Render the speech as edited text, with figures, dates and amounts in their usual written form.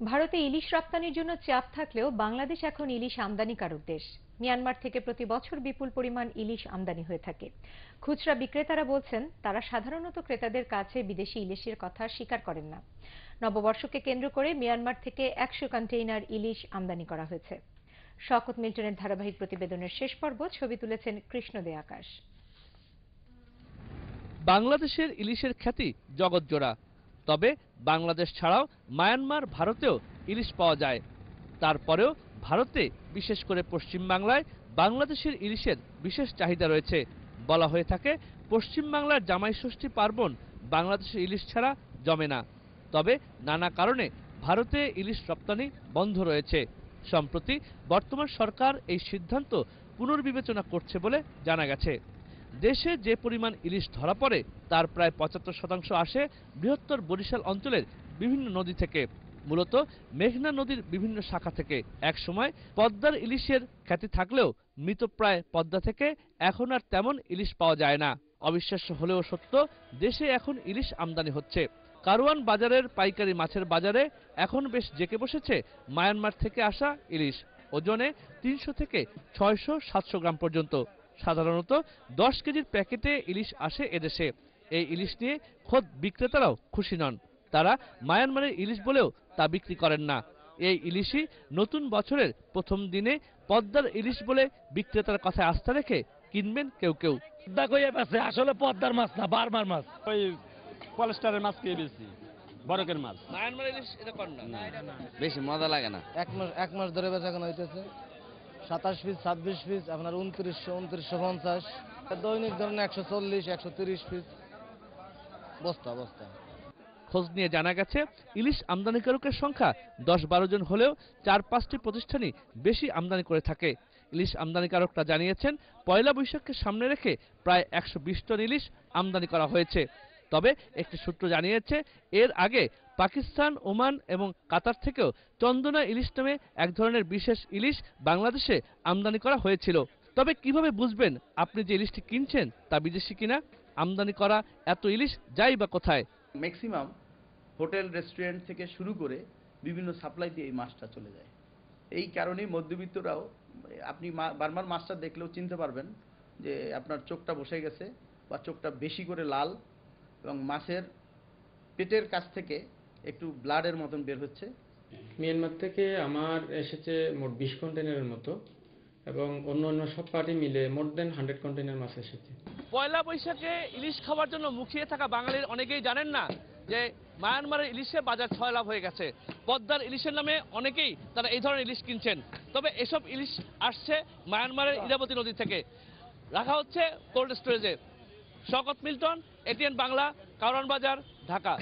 ভারতে ইলিশ রপ্তানির জন্য চাপ থাকলেও বাংলাদেশ এখন ইলিশ আমদানিকারক দেশ। মিয়ানমার থেকে প্রতি বছর বিপুল পরিমাণ ইলিশ আমদানি হয়ে থাকে। খুচরা বিক্রেতারা বলছেন তারা সাধারণত ক্রেতাদের কাছে বিদেশি ইলিশের কথা স্বীকার করেন না। নববর্ষকে কেন্দ্র করে মিয়ানমার থেকে 100 কন্টেইনার ইলিশ আমদানি করা হয়েছে। শওকত মিল্টনের ধারাবাহিক প্রতিবেদনের শেষ পর্ব ছবি তুলেছেন কৃষ্ণদে আকাশ। বাংলাদেশের ইলিশের খ্যাতি জগৎজোড়া। তবে বাংলাদেশ ছাড়াও মায়ানমার, ভারতেও ইলিশ পাওয়া যায়। তারপরেও ভারতে, বিশেষ করে পশ্চিম বাংলায় বাংলাদেশের ইলিশের বিশেষ চাহিদা রয়েছে। বলা হয়ে থাকে, পশ্চিম বাংলার জামাই ষষ্ঠী পার্বণ বাংলাদেশের ইলিশ ছাড়া জমে না। তবে নানা কারণে ভারতে ইলিশ রপ্তানি বন্ধ রয়েছে। সম্প্রতি বর্তমান সরকার এই সিদ্ধান্ত পুনর্বিবেচনা করছে বলে জানা গেছে। দেশে যে পরিমাণ ইলিশ ধরা পড়ে তার প্রায় ৭৫% আসে বৃহত্তর বরিশাল অঞ্চলের বিভিন্ন নদী থেকে, মূলত মেঘনা নদীর বিভিন্ন শাখা থেকে। একসময় পদ্মার ইলিশের খ্যাতি থাকলেও মৃতপ্রায় পদ্মা থেকে এখন আর তেমন ইলিশ পাওয়া যায় না। অবিশ্বাস্য হলেও সত্য, দেশে এখন ইলিশ আমদানি হচ্ছে। কারওয়ান বাজারের পাইকারি মাছের বাজারে এখন বেশ জেঁকে বসেছে মায়ানমার থেকে আসা ইলিশ। ওজনে ৩০০ থেকে ৬০০-৭০০ গ্রাম পর্যন্ত। সাধারণত ১০ কেজির প্যাকেটে ইলিশ আসে এদেশে। এই ইলিশ নিয়ে খোদ বিক্রেতারাও খুশি নন। তারা মায়ানমারের ইলিশ বলেও তা বিক্রি করেন না। এই ইলিশই নতুন বছরের প্রথম দিনে পদ্মার ইলিশ বলে বিক্রেতার কথায় আস্থা রেখে কিনবেন কেউ কেউ। আসলে পদ্মার মাছ না, বারবার মাছ, ওই পলেস্টারের মাছ খেয়ে বেশি বরকের মাছ। মায়ানমার ইলিশ এটা কর না, বেশি মজা লাগে না। এক মাস ধরে বেচা কেনা হইতেছে। ২৭ পিস, ২৬ পিস, আপনার ২৯০০, ২৯৫০, দৈনিক ধরেন ১৪০, ১৩০ পিস বস্তা। খোঁজ নিয়ে জানা গেছে, ইলিশ আমদানিকারকের সংখ্যা ১০-১২ জন হলেও ৪-৫টি প্রতিষ্ঠানই বেশি আমদানি করে থাকে। ইলিশ আমদানিকারকরা জানিয়েছেন, পয়লা বৈশাখকে সামনে রেখে প্রায় ১২০ টন ইলিশ আমদানি করা হয়েছে। তবে একটি সূত্র জানিয়েছে, এর আগে পাকিস্তান, ওমান এবং কাতার থেকেও চন্দনা ইলিশ নামে এক ধরনের বিশেষ ইলিশ বাংলাদেশে আমদানি করা হয়েছিল। তবে কিভাবে বুঝবেন আপনি যে ইলিশটি কিনছেন তা বিদেশি কিনা? আমদানি করা এত ইলিশ যাই বা কোথায়? ম্যাক্সিমাম হোটেল, রেস্টুরেন্ট থেকে শুরু করে বিভিন্ন সাপ্লাই দিয়ে এই মাছটা চলে যায়। এই কারণেই মধ্যবিত্তরাও, আপনি বারবার মাছটা দেখলেও চিনতে পারবেন যে আপনার চোখটা বসে গেছে বা চোখটা বেশি করে লাল, এবং মাছের পেটের কাছ থেকে একটু ব্লাডের মতন বের হচ্ছে। মিয়ানমার থেকে আমার এসেছে মোট ২০ কন্টেনারের মতো, এবং অন্য সব পার্টি মিলে মোর দেন 100 কন্টেনার মাছ এসেছে। পয়লা বৈশাখে ইলিশ খাওয়ার জন্য মুখিয়ে থাকা বাঙালির অনেকেই জানেন না যে মায়ানমারের ইলিশে বাজার ৬ লাভ হয়ে গেছে। পদ্মার ইলিশের নামে অনেকেই তারা এই ধরনের ইলিশ কিনছেন। তবে এসব ইলিশ আসছে মায়ানমারের ইরাবতী নদী থেকে, রাখা হচ্ছে কোল্ড স্টোরেজে। শওকত মিল্টন, এটিএন বাংলা, কারওয়ান বাজার, ঢাকা।